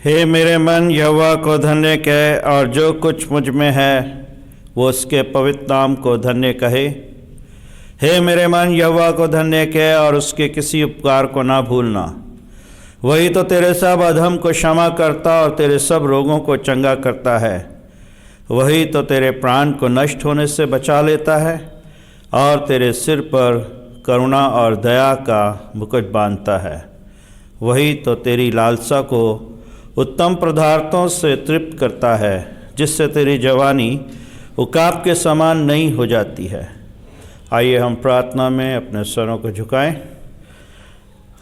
हे मेरे मन, यहोवा को धन्य कहे और जो कुछ मुझ में है वो उसके पवित्र नाम को धन्य कहे। हे मेरे मन, यहोवा को धन्य कहे और उसके किसी उपकार को ना भूलना। वही तो तेरे सब अधर्म को क्षमा करता और तेरे सब रोगों को चंगा करता है। वही तो तेरे प्राण को नष्ट होने से बचा लेता है और तेरे सिर पर करुणा और दया का मुकुट बांधता है। वही तो तेरी लालसा को उत्तम पदार्थों से तृप्त करता है, जिससे तेरी जवानी उकाब के समान नई हो जाती है। आइए हम प्रार्थना में अपने स्वरों को झुकाएं।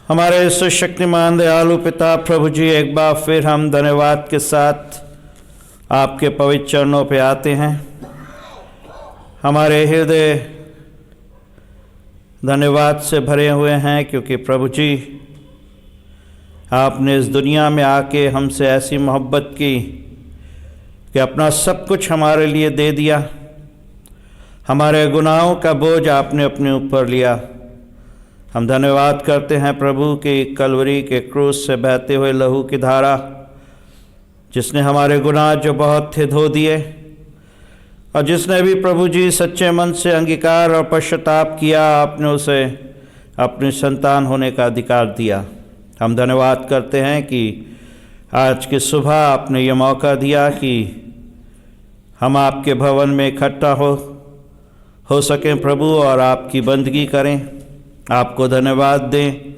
हमारे सुशक्तिमान दयालु पिता प्रभु जी, एक बार फिर हम धन्यवाद के साथ आपके पवित्र चरणों पे आते हैं। हमारे हृदय धन्यवाद से भरे हुए हैं, क्योंकि प्रभु जी आपने इस दुनिया में आके हमसे ऐसी मोहब्बत की कि अपना सब कुछ हमारे लिए दे दिया। हमारे गुनाहों का बोझ आपने अपने ऊपर लिया। हम धन्यवाद करते हैं प्रभु कि कलवरी के क्रूस से बहते हुए लहू की धारा, जिसने हमारे गुनाह जो बहुत थे धो दिए, और जिसने भी प्रभु जी सच्चे मन से अंगीकार और पश्चाताप किया, आपने उसे अपनी संतान होने का अधिकार दिया। हम धन्यवाद करते हैं कि आज की सुबह आपने ये मौका दिया कि हम आपके भवन में इकट्ठा हो सकें प्रभु, और आपकी बंदगी करें, आपको धन्यवाद दें,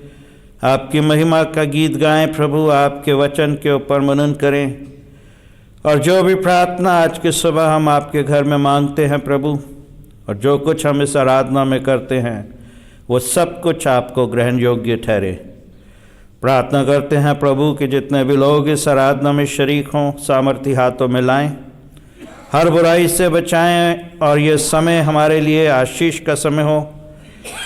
आपकी महिमा का गीत गाएं प्रभु, आपके वचन के ऊपर मनन करें। और जो भी प्रार्थना आज की सुबह हम आपके घर में मांगते हैं प्रभु, और जो कुछ हम इस आराधना में करते हैं, वो सब कुछ आपको ग्रहण योग्य ठहरे। प्रार्थना करते हैं प्रभु कि जितने भी लोग इस आराधना में शरीक हों, सामर्थी हाथों में लाएं, हर बुराई से बचाएं, और ये समय हमारे लिए आशीष का समय हो।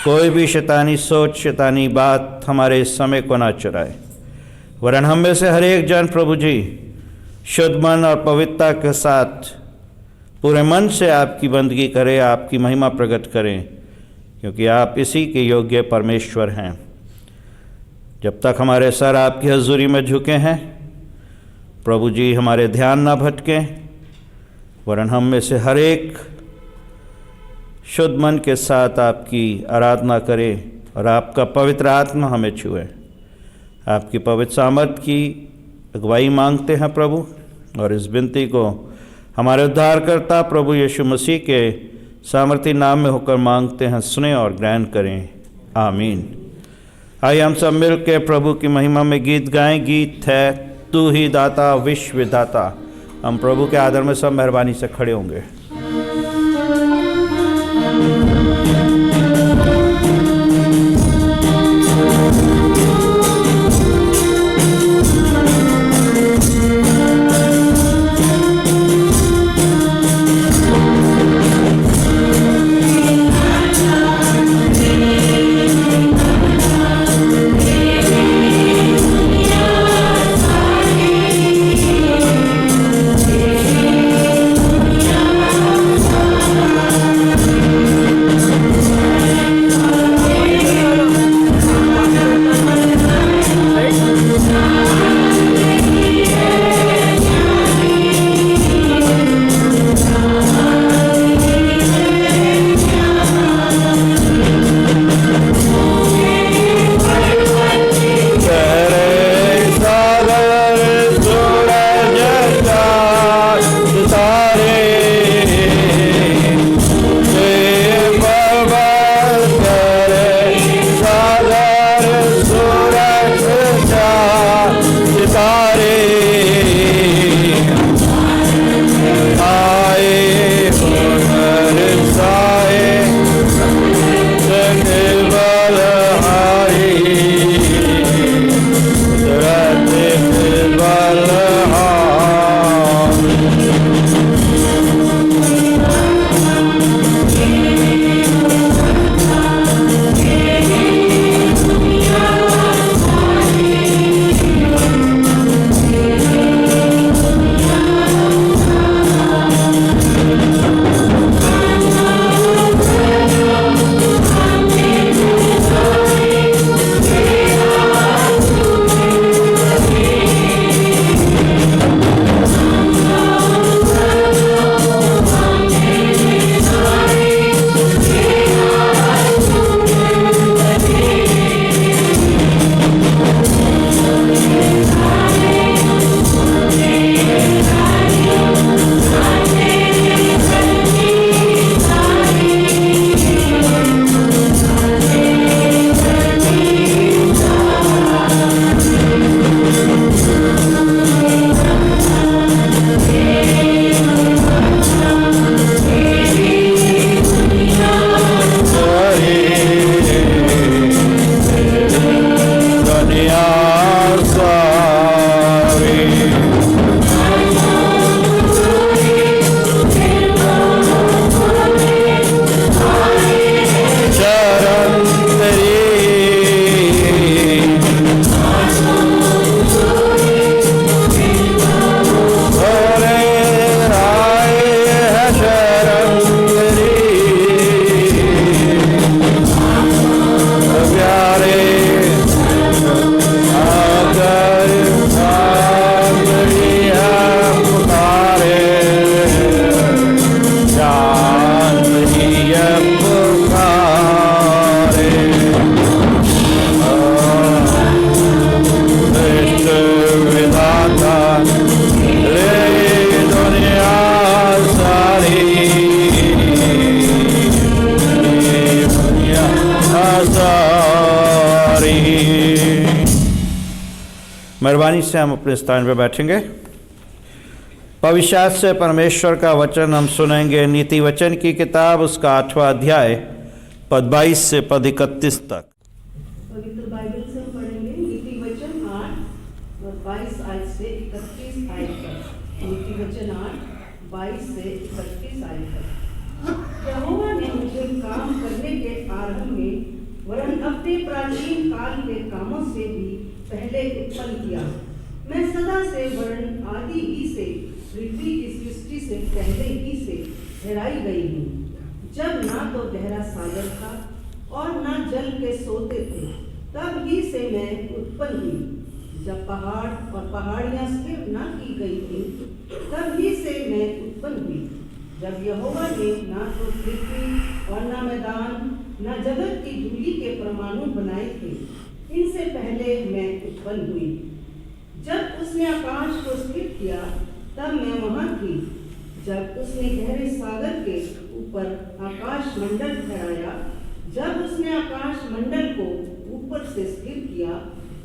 कोई भी शैतानी सोच, शैतानी बात हमारे इस समय को ना चुराए, वरन हम में से हर एक जन प्रभु जी शुद्ध मन और पवित्रता के साथ पूरे मन से आपकी बंदगी करे, आपकी महिमा प्रकट करें, क्योंकि आप इसी के योग्य परमेश्वर हैं। जब तक हमारे सर आपकी हजूरी में झुके हैं प्रभु जी, हमारे ध्यान ना भटकें, वरन हम में से हर एक शुद्ध मन के साथ आपकी आराधना करें और आपका पवित्र आत्मा हमें छुए। आपकी पवित्र सामर्थ की अगुवाई मांगते हैं प्रभु, और इस विनती को हमारे उद्धारकर्ता प्रभु यीशु मसीह के सामर्थी नाम में होकर मांगते हैं। सुने और ग्रहण करें, आमीन। आइए हम सब मिल के प्रभु की महिमा में गीत गाएं। गीत है तू ही दाता विश्व दाता। हम प्रभु के आदर में सब मेहरबानी से खड़े होंगे। Yeah. मेहरबानी से हम अपने स्थान पर बैठेंगे। पवित्र से परमेश्वर का वचन हम सुनेंगे। नीति वचन की किताब उसका 8वां अध्याय पद 22 से पद 31 तक। पवित्र बाइबल से हम पढ़ेंगे नीति वचन 8 और 22 आयत से 31 आयत तक। नीति वचन 8 22 से 31 आयत तक। यहोवा ने मुझे काम करने के आरंभ में वरन अपने प्राचीन काल के कामों से भी पहले उत्पन्न किया। मैं सदा से वरन आदि ही से पृथ्वी की सृष्टि से पहले ही से ठहराई गई हूँ। जब ना तो गहरा सागर था और ना जल के सोते थे, तब ही से मैं उत्पन्न हुई। जब पहाड़ और पहाड़ियाँ स्थिर न की गई थी, तब ही से मैं उत्पन्न हुई। जब यहोवा ने ना तो पृथ्वी और ना मैदान ना जगत की धूलि के परमाणु बनाए थे, इनसे पहले मैं उत्पन्न हुई। जब उसने आकाश को स्थिर किया, तब मैं वहाँ थी। जब उसने गहरे सागर के ऊपर आकाश मंडल ठहराया, जब उसने आकाश मंडल को ऊपर से स्थिर किया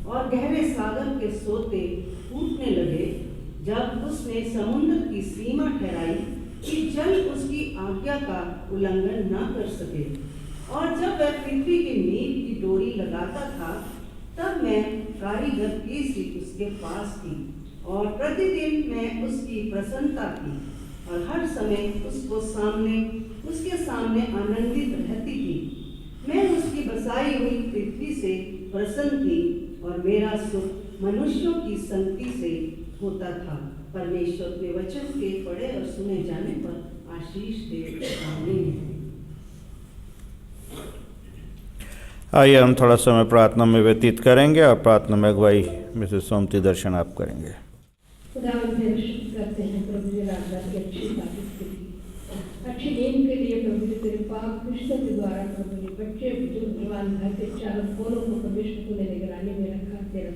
और गहरे सागर के सोते टूटने लगे, जब उसने समुद्र की सीमा ठहराई कि जल उसकी आज्ञा का उल्लंघन न कर सके, और जब वह पृथ्वी की नींव की डोरी लगाता था, तब मैं कारीगर की सी उसके पास थी और प्रतिदिन मैं उसकी प्रसन्नता की और हर समय उसके सामने आनंदित रहती थी। मैं उसकी बसाई हुई पृथ्वी से प्रसन्न थी और मेरा सुख मनुष्यों की संगति से होता था। परमेश्वर के वचन के पढ़े और सुने जाने पर आशीष दे। आमीन। आइए हम थोड़ा समय प्रार्थना में व्यतीत करेंगे और प्रार्थना में अगुवाई मिसेस सोमती दर्शन आप करेंगे। करते हैं प्रभु जी रात की अच्छी तारीफ के लिए, अच्छी नींद के लिए प्रभु जी तेरे पाक कृष्ण के द्वारा प्रभु जी बच्चे बुजुर्ग जवान घर के चारों कोनों को परमेश्वर तूने निगरानी में रखा। तेरा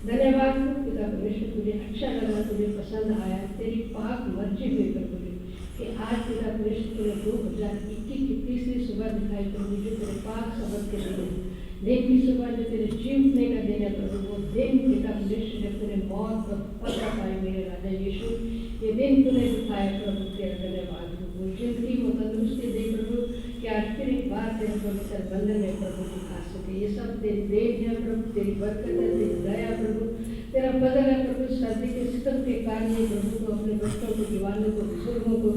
धन्यवाद पिता परमेश्वर, तुझे अच्छा लगा, तुझे पसंद आया, तेरी पाक मर्जी हुई प्रभु जी कि आज पिता परमेश्वर तूने 2021 की तीसरी सुबह दिखाई प्रभु जी। तेरे पाक शब्द के दिन की सुबह जो तेरे जीवने का दिन है प्रभु, वो दिन पिता परमेश्वर जब तूने मौत पर पकड़ पाई मेरे राजा यीशु, ये दिन तूने दिखाया प्रभु। तेरा धन्यवाद प्रभु, जिंदगी को तंदुरुस्ती दे प्रभु कि आज फिर एक बार तेरे पवित्र बंधन में प्रभु दिखा सके। ये सब तेरी देन है प्रभु, तेरी बरकत है, तेरी दया प्रभु, तेरा बदल है प्रभु। सर्दी के सितम के कारण ही प्रभु को अपने बच्चों को, जवानों को, बुजुर्गों को,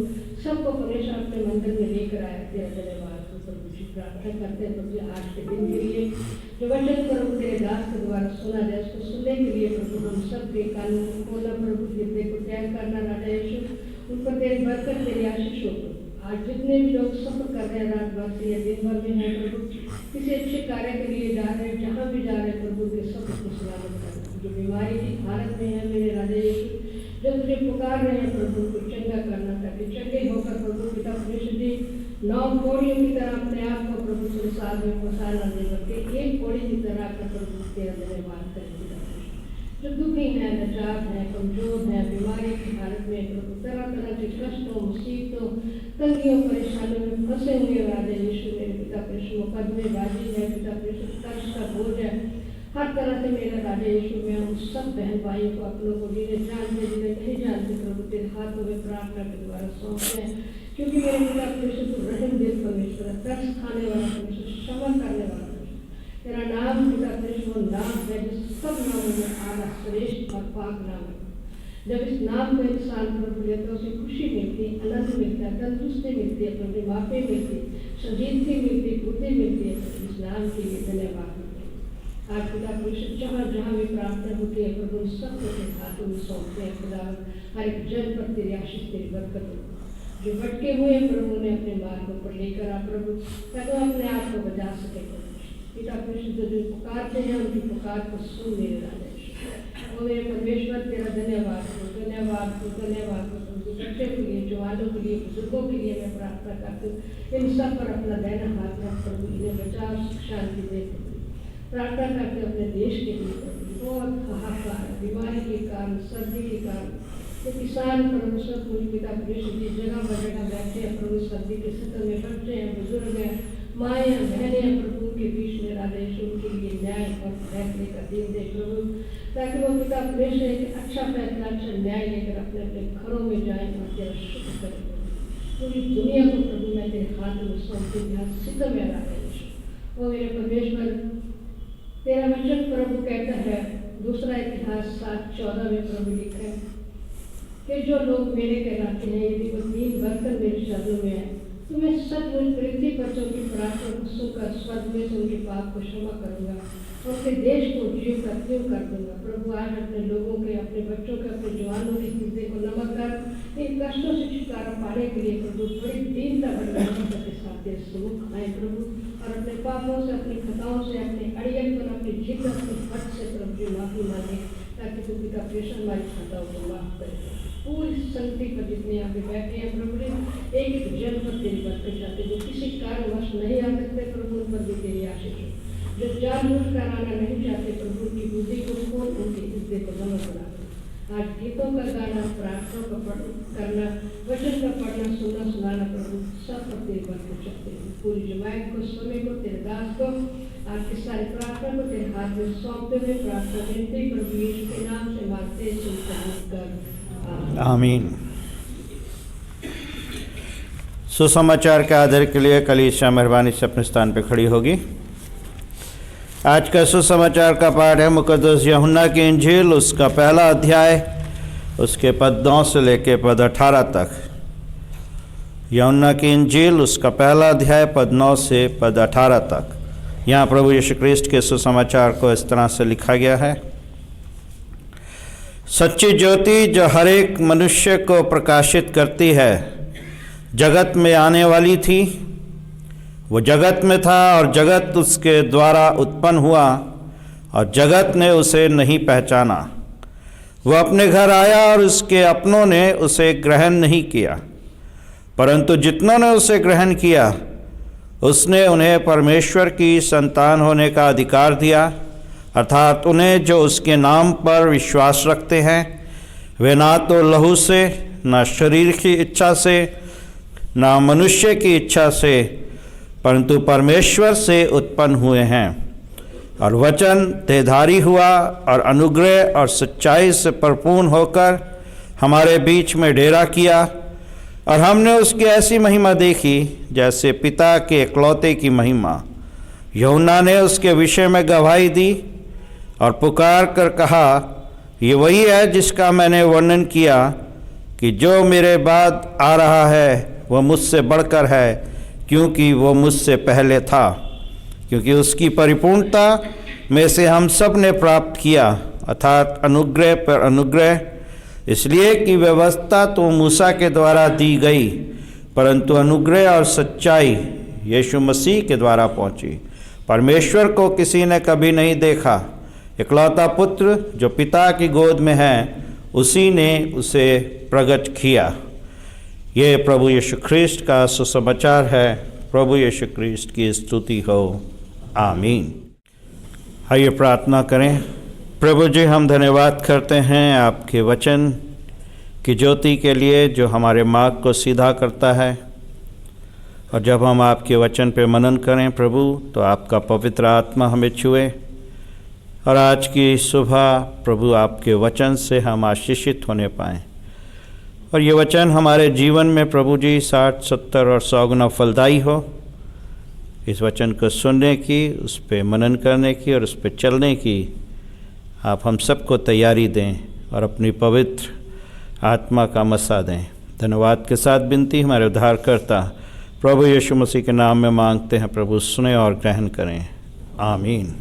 सबको परमेश्वर अपने मंदिर में लेकर आया। तेरा धन्यवाद प्रभु जी। प्रार्थना करते हैं प्रभु आज के दिन के लिए जो वचन प्रभु तेरे दास के द्वारा सुना जाए, उसको सुनने के लिए प्रभु हम सब के कानों को खोलना प्रभु, हृदय को तैयार करना राजा यीशु, उन पर तेरी बरकत तेरी आशीष हो। आज जितने भी लोग सफर कर रहे हैं रात भर से या दिन भर में है प्रभु, किसी अच्छे कार्य के लिए जा रहे हैं, जहाँ भी जा रहे हैं प्रभु के सब को सलामत कर। जो बीमारी की हालत में है मेरे राजा यीशु, जब तुझे पुकार रहे हैं प्रभु को चंगा करना, ताकि चंगे होकर प्रभु पिता परमेश्वर जी 9 कोड़ियों की तरह अपने आप को प्रभु संसार में पसारना दे करके एक कोड़ी की तरह का प्रभु तेरा धन्यवाद करें। जो दुखी है, नजात है, कमजोर है, बीमारी की हालत में प्रभु तरह तरह के कष्टों, मुसीबतों, तंगियों, परेशानियों में फंसे हुए राजा यीशु मेरे पिता परमेश्वर, मुकदमेबाजी है पिता परमेश्वर, कर्ज का बोझ है, हर तरह से मेरा राजा यीशु में उन सब बहन भाइयों को अपनों को जिन्हें जानते जिन्हें नहीं जानते प्रभु तेरे हाथों में प्रार्थना के द्वारा सौंपते हैं। क्योंकि मेरे पिता परमेश्वर तू रहम दिल परमेश्वर, तरस खाने वाला परमेश्वर, क्षमा करने वाला परमेश्वर, तेरा नाम पिता परमेश्वर नाम है जो सब नामों में आला श्रेष्ठ और पाक नाम है। जब इस नाम को इंसान प्रभु लेता है उसे खुशी मिलती, आनंद मिलता है, तंदुरुस्ती मिलती है, प्रभु माफी मिलती, संजीदगी मिलती, बुद्धि मिलती है। इस नाम के लिए धन्यवाद। आज पिता परमेश्वर जहाँ जहाँ भी प्रार्थना होती है प्रभु सबको तेरे हाथों में सौंपते हैं। खुदा हर एक जन पर तेरी आशीष तेरी बरकत हो। जो भटके हुए हैं प्रभु ने अपने मार्गों पर लेकर आ प्रभु, ताकि अपने आप को बचा सके पिता परमेश्वर। जो पुकारते हैं उनकी पुकार को सुन मेरे राजा, वो मेरे परमेश्वर तेरा धन्यवाद हो, धन्यवाद हो, धन्यवाद हो। बच्चे के लिए, जवानों के लिए, बुजुर्गों के लिए मैं प्रार्थना करती हूँ। इन सब पर अपना दैना हाथ रख प्रभु, इन्हें बचाव शांति दे। प्रार्थना करते अपने देश के लिए बहुत हाहाकार, बीमारी के कारण, सर्दी के कारण, तो किसान प्रभु सब पूरी पिता परमेश्वर की जगह जगह बैठे हैं प्रभु, सर्दी के सत्र में बच्चे हैं, बुजुर्ग हैं, माएँ हैं, बहनें हैं प्रभु के बीच में राजा यीशु के और फैसले का दिन दे प्रभु, ताकि वो पिता परमेश्वर एक अच्छा फैसला, अच्छा न्याय लेकर अपने अपने घरों में जाए और तेरा शुक्र करें। पूरी दुनिया को प्रभु मैं तेरे हाथ में सौंपती हूँ, सिद्ध में रहा है यीशु। ओ मेरे परमेश्वर, तेरा वचन प्रभु कहता है, दूसरा इतिहास 7:14 में प्रभु लिखा है कि जो लोग मेरे कहलाते हैं, यदि वो दीन भरकर मेरे शब्दों में है, तो मैं सचमुच पृथ्वी पर से उनकी प्रार्थना को सुनकर स्वर्ग में से उनके पाप को क्षमा करूंगा और उसके देश को जीव का त्यों कर दूंगा। प्रभु आज अपने लोगों के, अपने बच्चों के, अपने जवानों के हृदय को नमक कर इन कष्टों से छुटकारा पाने के लिए प्रभु बड़ी दीनता के साथ तेरे सम्मुख आए प्रभु, और अपने पापों से, अपनी खताओं से, अपने अड़ियल पर, अपनी जिद, अपनी हट से प्रभु जी माफी मांगे, ताकि तू पिता प्रेषण हमारी खताओं को माफ करे। पूरी संगति पर जितने यहाँ पे बैठे हैं प्रभु ने एक एक जन पर तेरी बरकत चाहते, जो किसी कारणवश नहीं आ सकते प्रभु, उन पर भी तेरी आशीष हो। जो जानबूझकर आना नहीं चाहते प्रभु, की बुद्धि को खोल, उनके हृदय को नमक बना दो। आज गीतों का गाना, प्रार्थना का करना, वचन का पढ़ना, सुनना, सुनाना प्रभु, सब पर तेरी बरकत चाहते हैं। पूरी जमात को, समय को, तेरे दास को, आज की सारी प्रार्थना को तेरे हाथ में सौंपते हुए प्रार्थना विनती प्रभु यीशु के नाम से मांगते सुनकर आमीन। सुसमाचार के आदर के लिए कलीसिया मेहरबानी से अपने स्थान पर खड़ी होगी। आज का सुसमाचार का पाठ है मुकद्दस यूहन्ना की इंजील, उसका पहला अध्याय, उसके पद 9 से लेकर पद 18 तक। यूहन्ना की इंजील, उसका पहला अध्याय, पद 9 से पद 18 तक। यहाँ प्रभु यीशु ख्रीस्त के सुसमाचार को इस तरह से लिखा गया है। सच्ची ज्योति जो हर एक मनुष्य को प्रकाशित करती है, जगत में आने वाली थी। वो जगत में था और जगत उसके द्वारा उत्पन्न हुआ और जगत ने उसे नहीं पहचाना। वो अपने घर आया और उसके अपनों ने उसे ग्रहण नहीं किया, परंतु जितनों ने उसे ग्रहण किया उसने उन्हें परमेश्वर की संतान होने का अधिकार दिया, अर्थात उन्हें जो उसके नाम पर विश्वास रखते हैं। वे ना तो लहू से, ना शरीर की इच्छा से, ना मनुष्य की इच्छा से, परंतु परमेश्वर से उत्पन्न हुए हैं। और वचन देहधारी हुआ और अनुग्रह और सच्चाई से परिपूर्ण होकर हमारे बीच में डेरा किया, और हमने उसकी ऐसी महिमा देखी जैसे पिता के इकलौते की महिमा। यूहन्ना ने उसके विषय में गवाही दी और पुकार कर कहा, ये वही है जिसका मैंने वर्णन किया कि जो मेरे बाद आ रहा है वह मुझसे बढ़कर है, क्योंकि वो मुझसे पहले था। क्योंकि उसकी परिपूर्णता में से हम सब ने प्राप्त किया, अर्थात अनुग्रह पर अनुग्रह। इसलिए कि व्यवस्था तो मूसा के द्वारा दी गई, परंतु अनुग्रह और सच्चाई यीशु मसीह के द्वारा पहुंची। परमेश्वर को किसी ने कभी नहीं देखा, इकलौता पुत्र जो पिता की गोद में है, उसी ने उसे प्रकट किया। ये प्रभु यीशु ख्रीस्त का सुसमाचार है। प्रभु यीशु ख्रीस्त की स्तुति हो, आमीन। आइए प्रार्थना करें। प्रभु जी, हम धन्यवाद करते हैं आपके वचन की ज्योति के लिए, जो हमारे मार्ग को सीधा करता है। और जब हम आपके वचन पे मनन करें प्रभु, तो आपका पवित्र आत्मा हमें छुए, और आज की सुबह प्रभु आपके वचन से हम आशीषित होने पाएँ, और ये वचन हमारे जीवन में प्रभु जी 60, 70 और 100 गुना फलदायी हो। इस वचन को सुनने की, उस पर मनन करने की और उस पर चलने की आप हम सबको तैयारी दें और अपनी पवित्र आत्मा का मसा दें। धन्यवाद के साथ विनती हमारे उद्धारकर्ता प्रभु यीशु मसीह के नाम में मांगते हैं। प्रभु सुने और ग्रहण करें, आमीन।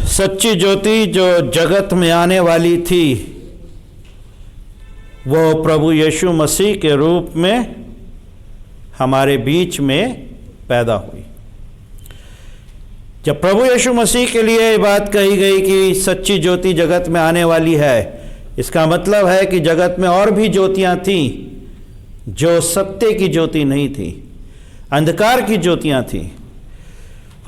सच्ची ज्योति जो जगत में आने वाली थी, वो प्रभु यीशु मसीह के रूप में हमारे बीच में पैदा हुई। जब प्रभु यीशु मसीह के लिए ये बात कही गई कि सच्ची ज्योति जगत में आने वाली है, इसका मतलब है कि जगत में और भी ज्योतियां थीं जो सत्य की ज्योति नहीं थी, अंधकार की ज्योतियां थीं।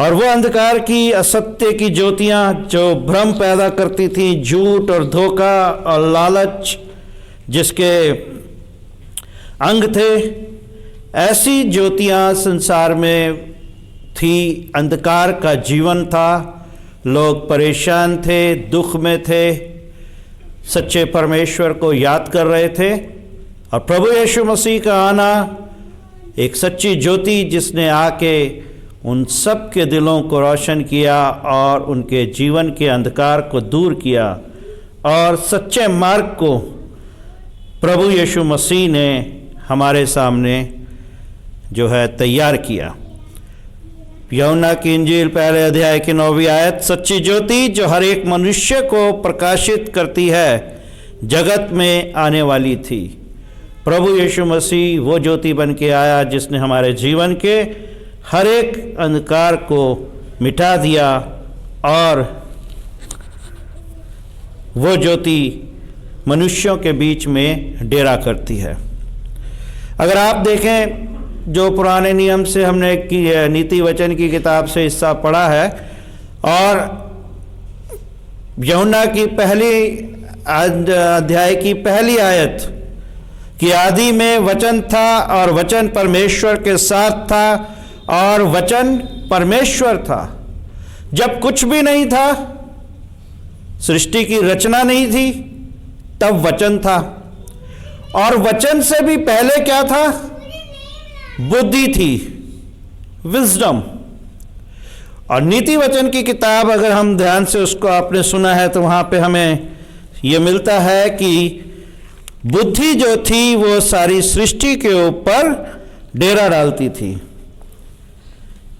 और वो अंधकार की, असत्य की ज्योतियां जो भ्रम पैदा करती थीं, झूठ और धोखा और लालच जिसके अंग थे, ऐसी ज्योतियाँ संसार में थी, अंधकार का जीवन था, लोग परेशान थे, दुख में थे, सच्चे परमेश्वर को याद कर रहे थे। और प्रभु यीशु मसीह का आना एक सच्ची ज्योति जिसने आके उन सब के दिलों को रोशन किया और उनके जीवन के अंधकार को दूर किया और सच्चे मार्ग को प्रभु यीशु मसीह ने हमारे सामने जो है तैयार किया। यूहन्ना की इंजील पहले अध्याय की 9वीं आयत, सच्ची ज्योति जो हर एक मनुष्य को प्रकाशित करती है जगत में आने वाली थी। प्रभु यीशु मसीह वो ज्योति बन के आया जिसने हमारे जीवन के हर एक अंधकार को मिटा दिया और वो ज्योति मनुष्यों के बीच में डेरा करती है। अगर आप देखें, जो पुराने नियम से हमने नीति वचन की किताब से हिस्सा पढ़ा है और यूहन्ना की पहली अध्याय की पहली आयत कि आदि में वचन था और वचन परमेश्वर के साथ था और वचन परमेश्वर था। जब कुछ भी नहीं था, सृष्टि की रचना नहीं थी, तब वचन था। और वचन से भी पहले क्या था? बुद्धि थी, विजडम। और नीति वचन की किताब अगर हम ध्यान से उसको आपने सुना है तो वहाँ पे हमें ये मिलता है कि बुद्धि जो थी वो सारी सृष्टि के ऊपर डेरा डालती थी।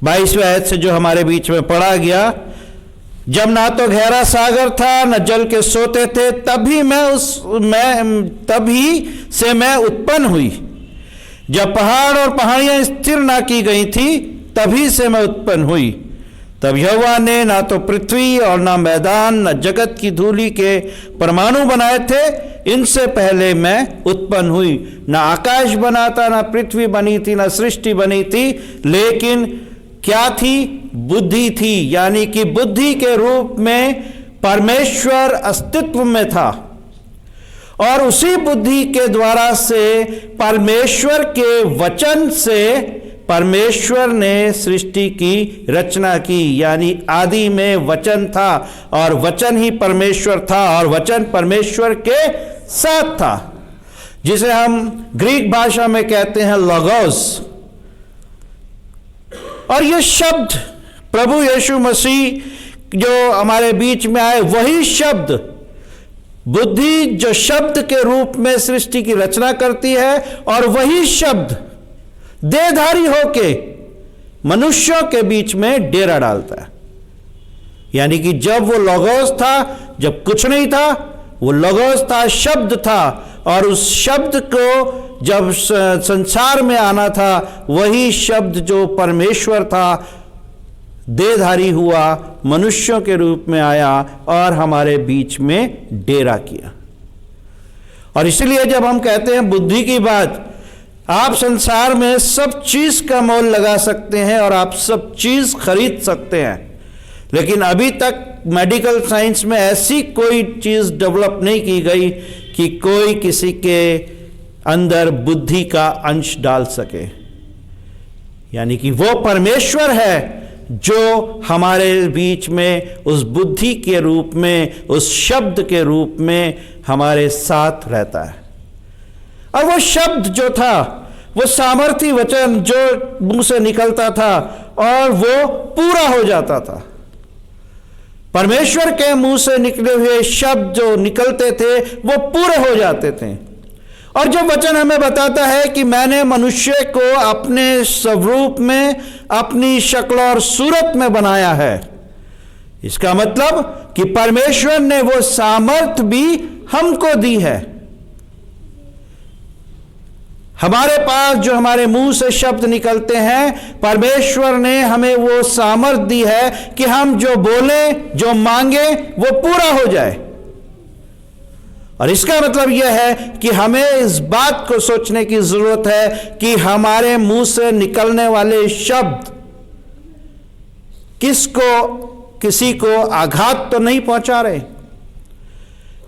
22वीं आयत से जो हमारे बीच में पढ़ा गया, जब ना तो गहरा सागर था न जल के सोते थे, तभी से मैं उत्पन्न हुई। जब पहाड़ और पहाड़ियां स्थिर ना की गई थी, तभी से मैं उत्पन्न हुई। तब यहोवा ने ना तो पृथ्वी और ना मैदान न जगत की धूलि के परमाणु बनाए थे, इनसे पहले मैं उत्पन्न हुई। ना आकाश बना था, ना पृथ्वी बनी थी, ना सृष्टि बनी थी, लेकिन क्या थी? बुद्धि थी। यानी कि बुद्धि के रूप में परमेश्वर अस्तित्व में था और उसी बुद्धि के द्वारा से परमेश्वर के वचन से परमेश्वर ने सृष्टि की रचना की। यानी आदि में वचन था और वचन ही परमेश्वर था और वचन परमेश्वर के साथ था, जिसे हम ग्रीक भाषा में कहते हैं लोगोस। और ये शब्द प्रभु यीशु मसीह जो हमारे बीच में आए, वही शब्द बुद्धि जो शब्द के रूप में सृष्टि की रचना करती है और वही शब्द देहधारी होके मनुष्यों के बीच में डेरा डालता है। यानी कि जब वो लोगोस था, जब कुछ नहीं था, वो लोगोस था, शब्द था, और उस शब्द को जब संसार में आना था, वही शब्द जो परमेश्वर था देहधारी हुआ, मनुष्यों के रूप में आया और हमारे बीच में डेरा किया। और इसलिए जब हम कहते हैं बुद्धि की बात, आप संसार में सब चीज का मोल लगा सकते हैं और आप सब चीज खरीद सकते हैं, लेकिन अभी तक मेडिकल साइंस में ऐसी कोई चीज डेवलप नहीं की गई कि कोई किसी के अंदर बुद्धि का अंश डाल सके। यानी कि वो परमेश्वर है जो हमारे बीच में उस बुद्धि के रूप में, उस शब्द के रूप में हमारे साथ रहता है। और वो शब्द जो था, वो सामर्थी वचन जो मुंह से निकलता था और वो पूरा हो जाता था। परमेश्वर के मुंह से निकले हुए शब्द जो निकलते थे वो पूरे हो जाते थे। और जो वचन हमें बताता है कि मैंने मनुष्य को अपने स्वरूप में, अपनी शक्ल और सूरत में बनाया है, इसका मतलब कि परमेश्वर ने वो सामर्थ भी हमको दी है। हमारे पास जो हमारे मुंह से शब्द निकलते हैं, परमेश्वर ने हमें वो सामर्थ दी है कि हम जो बोलें, जो मांगे, वो पूरा हो जाए। और इसका मतलब यह है कि हमें इस बात को सोचने की जरूरत है कि हमारे मुंह से निकलने वाले शब्द किसी को आघात तो नहीं पहुंचा रहे,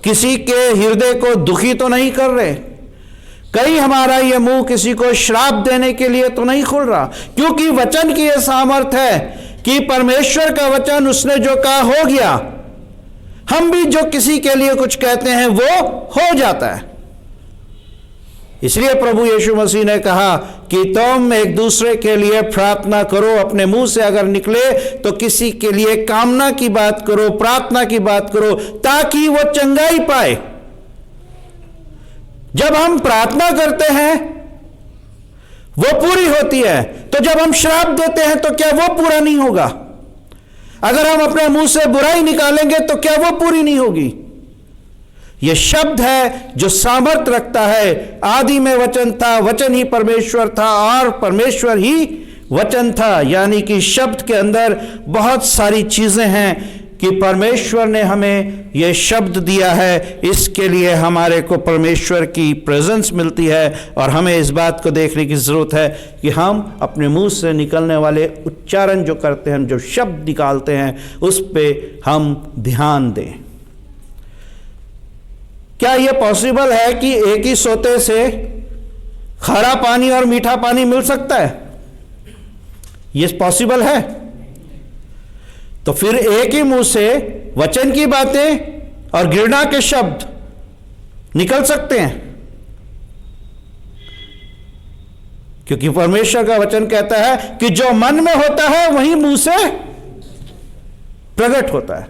किसी के हृदय को दुखी तो नहीं कर रहे, कहीं हमारा ये मुंह किसी को श्राप देने के लिए तो नहीं खुल रहा, क्योंकि वचन की यह सामर्थ है कि परमेश्वर का वचन उसने जो कहा हो गया। हम भी जो किसी के लिए कुछ कहते हैं वो हो जाता है। इसलिए प्रभु यीशु मसीह ने कहा कि तुम एक दूसरे के लिए प्रार्थना करो। अपने मुंह से अगर निकले तो किसी के लिए कामना की बात करो, प्रार्थना की बात करो, ताकि वो चंगाई पाए। जब हम प्रार्थना करते हैं वो पूरी होती है, तो जब हम श्राप देते हैं तो क्या वो पूरा नहीं होगा? अगर हम अपने मुंह से बुराई निकालेंगे तो क्या वो पूरी नहीं होगी? यह शब्द है जो सामर्थ रखता है। आदि में वचन था, वचन ही परमेश्वर था और परमेश्वर ही वचन था। यानी कि शब्द के अंदर बहुत सारी चीजें हैं कि परमेश्वर ने हमें यह शब्द दिया है, इसके लिए हमारे को परमेश्वर की प्रेजेंस मिलती है। और हमें इस बात को देखने की जरूरत है कि हम अपने मुंह से निकलने वाले उच्चारण जो करते हैं, जो शब्द निकालते हैं, उस पे हम ध्यान दें। क्या यह पॉसिबल है कि एक ही सोते से खारा पानी और मीठा पानी मिल सकता है? यह पॉसिबल है? तो फिर एक ही मुंह से वचन की बातें और घृणा के शब्द निकल सकते हैं, क्योंकि परमेश्वर का वचन कहता है कि जो मन में होता है वही मुंह से प्रकट होता है।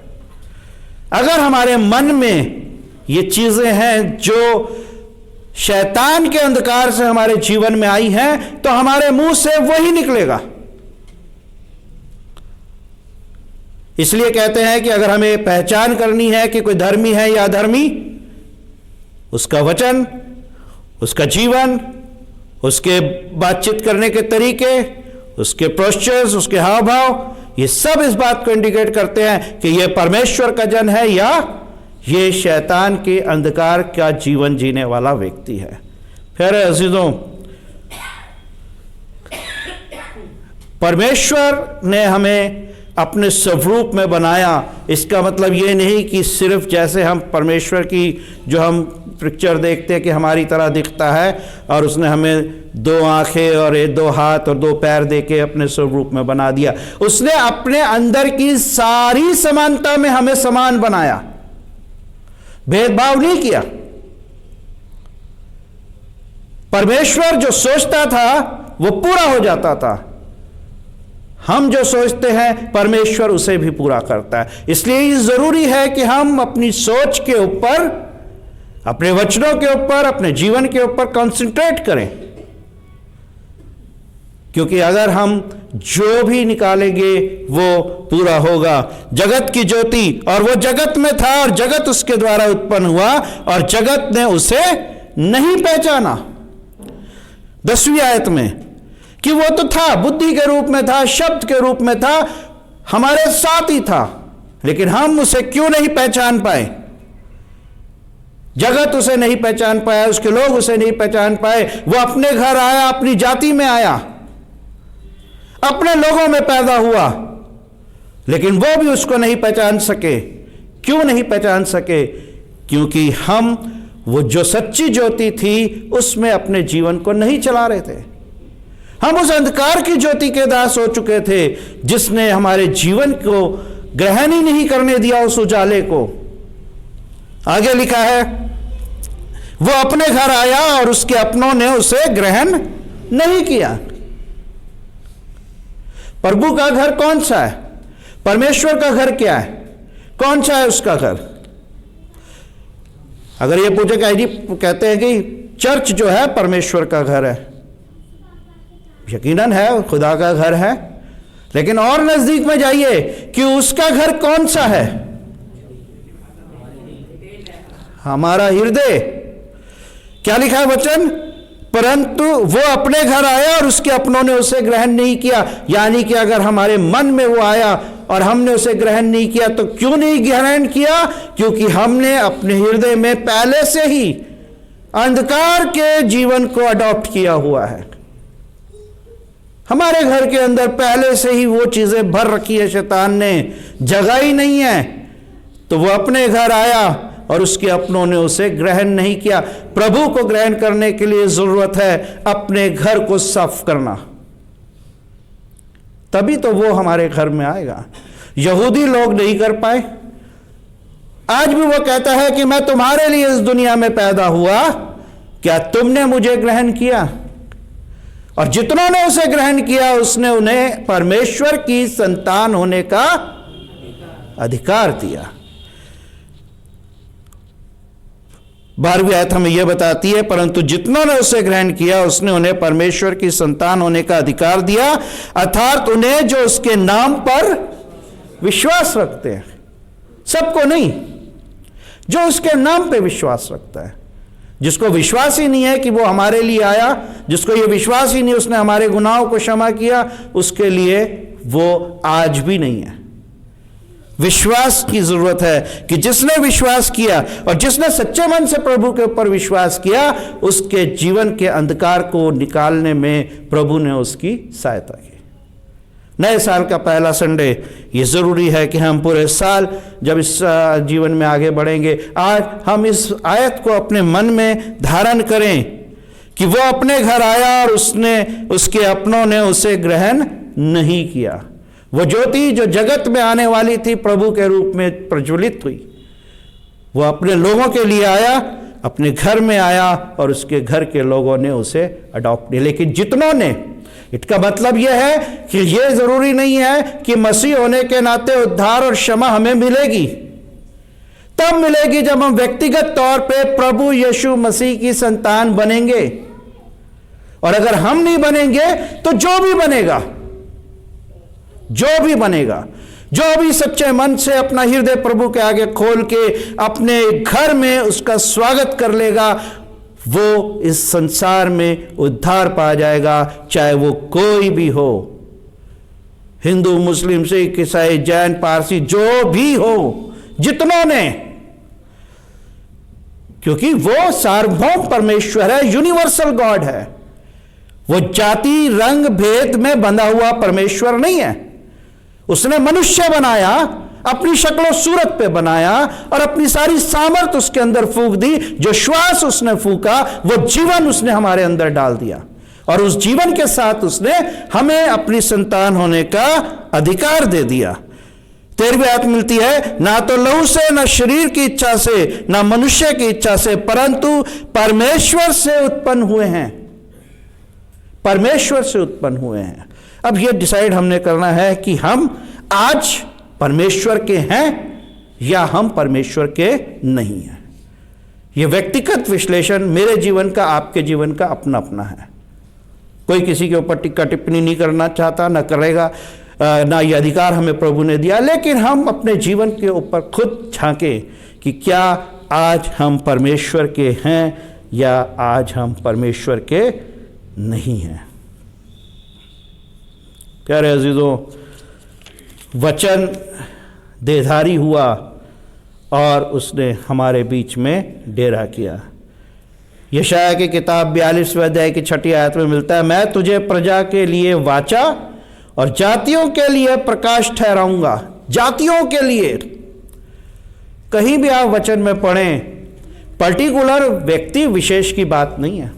अगर हमारे मन में ये चीजें हैं जो शैतान के अंधकार से हमारे जीवन में आई हैं, तो हमारे मुंह से वही निकलेगा। इसलिए कहते हैं कि अगर हमें पहचान करनी है कि कोई धर्मी है या अधर्मी, उसका वचन, उसका जीवन, उसके बातचीत करने के तरीके, उसके पोस्चर्स, उसके हाव भाव, ये सब इस बात को इंडिकेट करते हैं कि यह परमेश्वर का जन है या ये शैतान के अंधकार का जीवन जीने वाला व्यक्ति है। फिर अजीजों, परमेश्वर ने हमें अपने स्वरूप में बनाया। इसका मतलब ये नहीं कि सिर्फ जैसे हम परमेश्वर की जो हम पिक्चर देखते हैं कि हमारी तरह दिखता है और उसने हमें 2 आंखें और 2 हाथ और 2 पैर देके अपने स्वरूप में बना दिया। उसने अपने अंदर की सारी समानता में हमें समान बनाया, भेदभाव नहीं किया। परमेश्वर जो सोचता था वो पूरा हो जाता था। हम जो सोचते हैं परमेश्वर उसे भी पूरा करता है। इसलिए ये जरूरी है कि हम अपनी सोच के ऊपर, अपने वचनों के ऊपर, अपने जीवन के ऊपर कंसंट्रेट करें, क्योंकि अगर हम जो भी निकालेंगे वो पूरा होगा। जगत की ज्योति, और वो जगत में था और जगत उसके द्वारा उत्पन्न हुआ और जगत ने उसे नहीं पहचाना। 10वीं आयत में कि वो तो था, बुद्धि के रूप में था, शब्द के रूप में था, हमारे साथ ही था, लेकिन हम उसे क्यों नहीं पहचान पाए? जगत उसे नहीं पहचान पाया, उसके लोग उसे नहीं पहचान पाए। वो अपने घर आया, अपनी जाति में आया, अपने लोगों में पैदा हुआ, लेकिन वो भी उसको नहीं पहचान सके। क्यों नहीं पहचान सके? क्योंकि हम वो जो सच्ची ज्योति थी उसमें अपने जीवन को नहीं चला रहे थे। हम उस अंधकार की ज्योति के दास हो चुके थे जिसने हमारे जीवन को ग्रहण ही नहीं करने दिया, उस उजाले को। आगे लिखा है, वो अपने घर आया और उसके अपनों ने उसे ग्रहण नहीं किया। प्रभु का घर कौन सा है? परमेश्वर का घर क्या है? कौन सा है उसका घर? अगर ये पूछे कि कहते हैं कि चर्च जो है परमेश्वर का घर है, यकीनन है, खुदा का घर है, लेकिन और नजदीक में जाइए कि उसका घर कौन सा है? हमारा हृदय। क्या लिखा है वचन? परंतु वो अपने घर आया और उसके अपनों ने उसे ग्रहण नहीं किया। यानी कि अगर हमारे मन में वो आया और हमने उसे ग्रहण नहीं किया, तो क्यों नहीं ग्रहण किया? क्योंकि हमने अपने हृदय में पहले से ही अंधकार के जीवन को अडॉप्ट किया हुआ है। हमारे घर के अंदर पहले से ही वो चीजें भर रखी है, शैतान ने, जगह ही नहीं है। तो वो अपने घर आया और उसके अपनों ने उसे ग्रहण नहीं किया। प्रभु को ग्रहण करने के लिए जरूरत है अपने घर को साफ करना, तभी तो वो हमारे घर में आएगा। यहूदी लोग नहीं कर पाए। आज भी वो कहता है कि मैं तुम्हारे लिए इस दुनिया में पैदा हुआ, क्या तुमने मुझे ग्रहण किया? और जितनों ने उसे ग्रहण किया उसने उन्हें परमेश्वर की संतान होने का अधिकार दिया। 12वीं आयत हमें यह बताती है, परंतु जितनों ने उसे ग्रहण किया उसने उन्हें परमेश्वर की संतान होने का अधिकार दिया, अर्थात उन्हें जो उसके नाम पर विश्वास रखते हैं। सबको नहीं, जो उसके नाम पे विश्वास रखता है। जिसको विश्वास ही नहीं है कि वो हमारे लिए आया, जिसको ये विश्वास ही नहीं उसने हमारे गुनाहों को क्षमा किया, उसके लिए वो आज भी नहीं है। विश्वास की जरूरत है कि जिसने विश्वास किया और जिसने सच्चे मन से प्रभु के ऊपर विश्वास किया, उसके जीवन के अंधकार को निकालने में प्रभु ने उसकी सहायता की। नए साल का पहला संडे, ये ज़रूरी है कि हम पूरे साल जब इस जीवन में आगे बढ़ेंगे, आज हम इस आयत को अपने मन में धारण करें कि वो अपने घर आया और उसके अपनों ने उसे ग्रहण नहीं किया। वो ज्योति जो जगत में आने वाली थी प्रभु के रूप में प्रज्वलित हुई, वो अपने लोगों के लिए आया, अपने घर में आया और उसके घर के लोगों ने उसे अडॉप्ट किया। लेकिन जितनों ने, इसका मतलब यह है कि यह जरूरी नहीं है कि मसीह होने के नाते उद्धार और क्षमा हमें मिलेगी। तब मिलेगी जब हम व्यक्तिगत तौर पे प्रभु यीशु मसीह की संतान बनेंगे। और अगर हम नहीं बनेंगे तो जो भी बनेगा, जो भी सच्चे मन से अपना हृदय प्रभु के आगे खोल के अपने घर में उसका स्वागत कर लेगा, वो इस संसार में उद्धार पा जाएगा, चाहे वो कोई भी हो, हिंदू, मुस्लिम, सिख, ईसाई, जैन, पारसी, जो भी हो, जितनों ने, क्योंकि वो सार्वभौम परमेश्वर है, यूनिवर्सल गॉड है। वो जाति रंग भेद में बंधा हुआ परमेश्वर नहीं है। उसने मनुष्य बनाया, अपनी शक्ल सूरत पे बनाया और अपनी सारी सामर्थ उसके अंदर फूंक दी। जो श्वास उसने फूंका वो जीवन उसने हमारे अंदर डाल दिया और उस जीवन के साथ उसने हमें अपनी संतान होने का अधिकार दे दिया। 13वीं आयत मिलती है, ना तो लहू से, ना शरीर की इच्छा से, ना मनुष्य की इच्छा से, परंतु परमेश्वर से उत्पन्न हुए हैं। परमेश्वर से उत्पन्न हुए हैं। अब यह डिसाइड हमने करना है कि हम आज परमेश्वर के हैं या हम परमेश्वर के नहीं हैं। यह व्यक्तिगत विश्लेषण मेरे जीवन का, आपके जीवन का अपना अपना है। कोई किसी के ऊपर टिक्का टिप्पणी नहीं करना चाहता, ना करेगा, ना ये अधिकार हमें प्रभु ने दिया। लेकिन हम अपने जीवन के ऊपर खुद झांकें कि क्या आज हम परमेश्वर के हैं या आज हम परमेश्वर के नहीं हैं। प्यारे अजीजों, वचन देहधारी हुआ और उसने हमारे बीच में डेरा किया। यशायाह की किताब 42वें अध्याय की 6ठी आयत में मिलता है, मैं तुझे प्रजा के लिए वाचा और जातियों के लिए प्रकाश ठहराऊंगा। जातियों के लिए, कहीं भी आप वचन में पढ़ें, पर्टिकुलर व्यक्ति विशेष की बात नहीं है।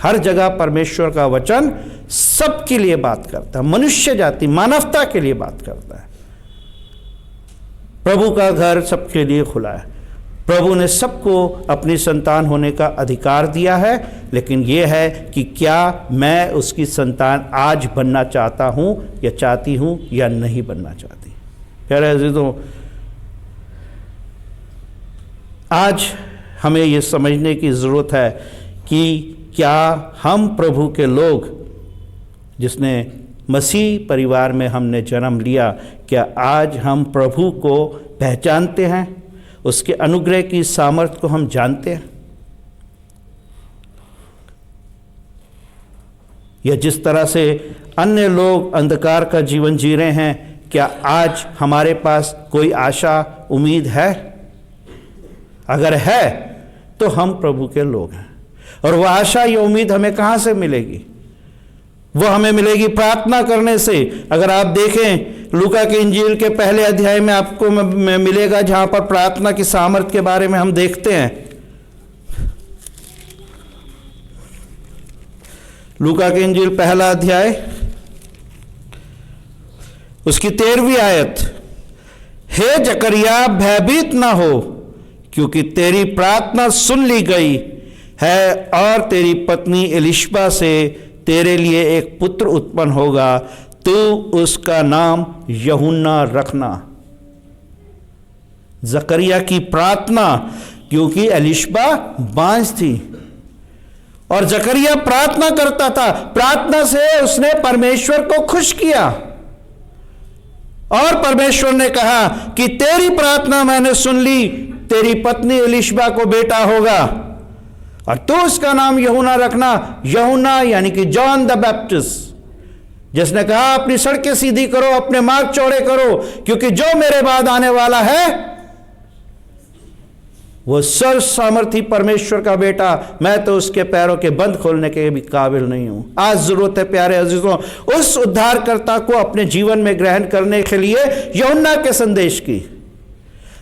हर जगह परमेश्वर का वचन सबके लिए बात करता है, मनुष्य जाति, मानवता के लिए बात करता है। प्रभु का घर सबके लिए खुला है। प्रभु ने सबको अपनी संतान होने का अधिकार दिया है, लेकिन यह है कि क्या मैं उसकी संतान आज बनना चाहता हूं या चाहती हूं या नहीं बनना चाहती। प्यारे अजीजों, आज हमें यह समझने की ज़रूरत है कि क्या हम प्रभु के लोग, जिसने मसीह परिवार में हमने जन्म लिया, क्या आज हम प्रभु को पहचानते हैं, उसके अनुग्रह की सामर्थ्य को हम जानते हैं? या जिस तरह से अन्य लोग अंधकार का जीवन जी रहे हैं, क्या आज हमारे पास कोई आशा, उम्मीद है? अगर है तो हम प्रभु के लोग हैं। और वह आशा या उम्मीद हमें कहाँ से मिलेगी? वो हमें मिलेगी प्रार्थना करने से। अगर आप देखें लूका की इंजील के पहले अध्याय में आपको मिलेगा, जहां पर प्रार्थना की सामर्थ के बारे में हम देखते हैं। लूका की इंजील पहला अध्याय उसकी 13वीं आयत, हे जकरिया भयभीत ना हो, क्योंकि तेरी प्रार्थना सुन ली गई है और तेरी पत्नी एलिशबा से तेरे लिए एक पुत्र उत्पन्न होगा, तू उसका नाम यूहन्ना रखना। जकरिया की प्रार्थना, क्योंकि एलिशबा बांझ थी और जकरिया प्रार्थना करता था, प्रार्थना से उसने परमेश्वर को खुश किया और परमेश्वर ने कहा कि तेरी प्रार्थना मैंने सुन ली, तेरी पत्नी एलिशबा को बेटा होगा और तू उसका नाम यूहन्ना रखना। यूहन्ना यानी कि जॉन द बैप्टिस्ट, जिसने कहा अपनी सड़कें सीधी करो, अपने मार्ग चौड़े करो, क्योंकि जो मेरे बाद आने वाला है वो सर्व सामर्थी परमेश्वर का बेटा, मैं तो उसके पैरों के बंद खोलने के भी काबिल नहीं हूं। आज जरूरत है प्यारे अजीजों उस उद्धारकर्ता को अपने जीवन में ग्रहण करने के लिए यूहन्ना के संदेश की।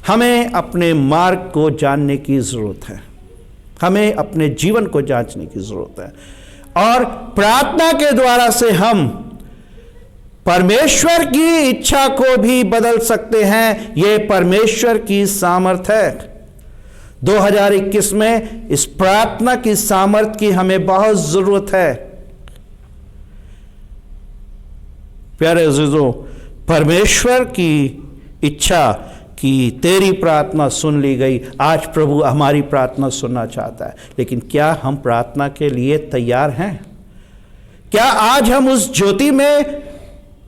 हमें अपने मार्ग को जानने की जरूरत है, हमें अपने जीवन को जांचने की जरूरत है और प्रार्थना के द्वारा से हम परमेश्वर की इच्छा को भी बदल सकते हैं। यह परमेश्वर की सामर्थ है। 2021 में इस प्रार्थना की सामर्थ की हमें बहुत जरूरत है। प्यारे अजीजों, परमेश्वर की इच्छा कि तेरी प्रार्थना सुन ली गई। आज प्रभु हमारी प्रार्थना सुनना चाहता है, लेकिन क्या हम प्रार्थना के लिए तैयार हैं? क्या आज हम उस ज्योति में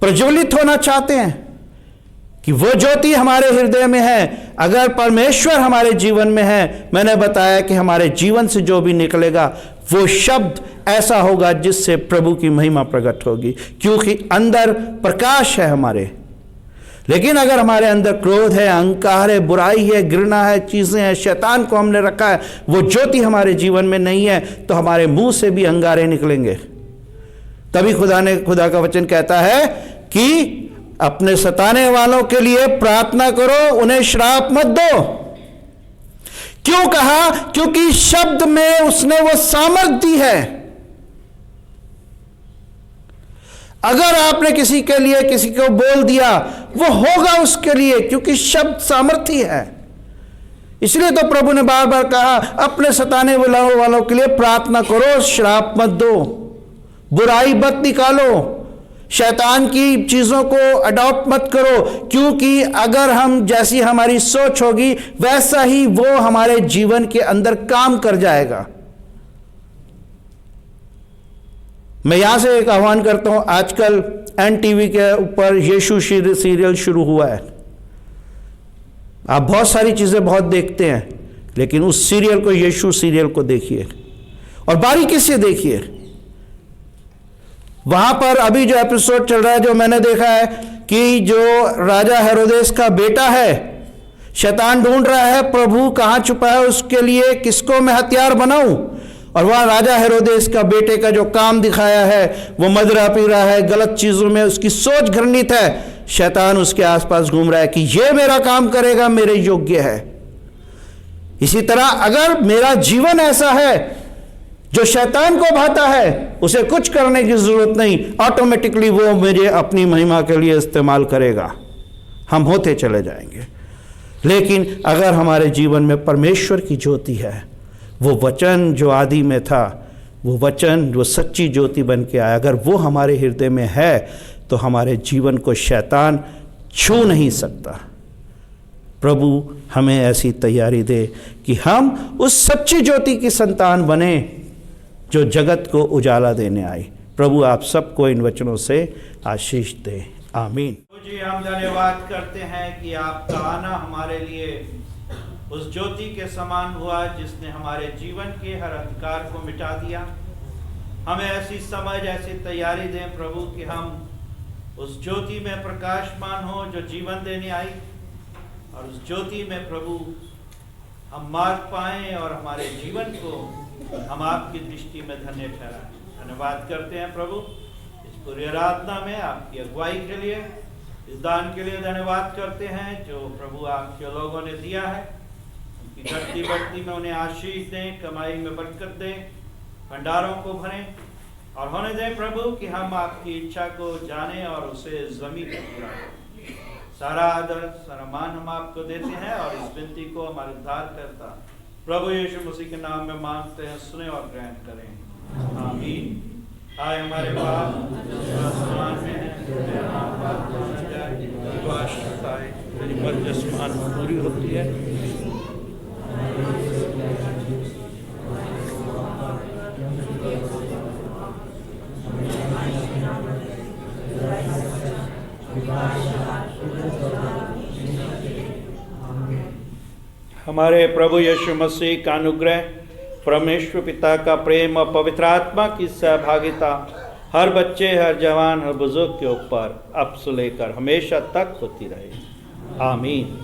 प्रज्वलित होना चाहते हैं कि वो ज्योति हमारे हृदय में है? अगर परमेश्वर हमारे जीवन में है, मैंने बताया कि हमारे जीवन से जो भी निकलेगा वो शब्द ऐसा होगा जिससे प्रभु की महिमा प्रकट होगी, क्योंकि अंदर प्रकाश है हमारे। लेकिन अगर हमारे अंदर क्रोध है, अहंकार है, बुराई है, घृणा है, चीजें हैं, शैतान को हमने रखा है, वो ज्योति हमारे जीवन में नहीं है, तो हमारे मुंह से भी अंगारे निकलेंगे। तभी खुदा का वचन कहता है कि अपने सताने वालों के लिए प्रार्थना करो, उन्हें श्राप मत दो। क्यों कहा? क्योंकि शब्द में उसने वो सामर्थ दी है। अगर आपने किसी के लिए किसी को बोल दिया, वो होगा उसके लिए, क्योंकि शब्द सामर्थी है। इसलिए तो प्रभु ने बार बार कहा अपने सताने वालों के लिए प्रार्थना करो, श्राप मत दो, बुराई मत निकालो, शैतान की चीजों को अडॉप्ट मत करो, क्योंकि अगर हम जैसी हमारी सोच होगी वैसा ही वो हमारे जीवन के अंदर काम कर जाएगा। मैं यहां से एक आह्वान करता हूं, आजकल NTV के ऊपर यीशु सीरियल शुरू हुआ है। आप बहुत सारी चीजें बहुत देखते हैं, लेकिन उस सीरियल को, यीशु सीरियल को देखिए और बारीकी से देखिए। वहां पर अभी जो एपिसोड चल रहा है, जो मैंने देखा है कि जो राजा हेरोदेस का बेटा है, शैतान ढूंढ रहा है प्रभु कहां छुपा है, उसके लिए किसको मैं हथियार बनाऊं। और वहां राजा हेरोदेस का बेटे का जो काम दिखाया है, वो मदिरा पी रहा है, गलत चीजों में उसकी सोच घृणित है, शैतान उसके आसपास घूम रहा है कि ये मेरा काम करेगा, मेरे योग्य है। इसी तरह अगर मेरा जीवन ऐसा है जो शैतान को भाता है, उसे कुछ करने की जरूरत नहीं, ऑटोमेटिकली वो मुझे अपनी महिमा के लिए इस्तेमाल करेगा, हम होते चले जाएंगे। लेकिन अगर हमारे जीवन में परमेश्वर की ज्योति है, वो वचन जो आदि में था, वो वचन जो सच्ची ज्योति बन के आया, अगर वो हमारे हृदय में है, तो हमारे जीवन को शैतान छू नहीं सकता। प्रभु हमें ऐसी तैयारी दे कि हम उस सच्ची ज्योति की संतान बने जो जगत को उजाला देने आई। प्रभु आप सबको इन वचनों से आशीष दे। आमीन। जी, हम धन्यवाद करते हैं कि आपका आना हमारे लिए उस ज्योति के समान हुआ जिसने हमारे जीवन के हर अंधकार को मिटा दिया। हमें ऐसी समझ, ऐसी तैयारी दें प्रभु कि हम उस ज्योति में प्रकाशमान हो जो जीवन देने आई, और उस ज्योति में प्रभु हम मार्ग पाएं और हमारे जीवन को हम आपकी दृष्टि में धन्य ठहराएं। धन्यवाद करते हैं प्रभु इस पूरी आराधना में आपकी अगुवाई के लिए। इस दान के लिए धन्यवाद करते हैं जो प्रभु आपके लोगों ने दिया है। उनकी घटती बढ़ती में उन्हें आशीष दें, कमाई में बरकत दें, भंडारों को भरें और होने दें प्रभु कि हम आपकी इच्छा को जानें और उसे जमीन पर पूरा करें। सारा आदर सारा मान हम आपको देते हैं और इस विनती को हमारे उद्धार करता प्रभु यीशु मसीह के नाम में मांगते हैं, सुने और ग्रहण करें। आमीन। आए हमारे बाप जो आसमान में है, तेरा नाम पाक जाए, तेरी आशीष आए, तेरी मर्जी आसमान में पूरी होती है। हमारे प्रभु यीशु मसीह का अनुग्रह, परमेश्वर पिता का प्रेम और पवित्र आत्मा की सहभागिता हर बच्चे, हर जवान, हर बुजुर्ग के ऊपर अब से लेकर हमेशा तक होती रहे। आमीन।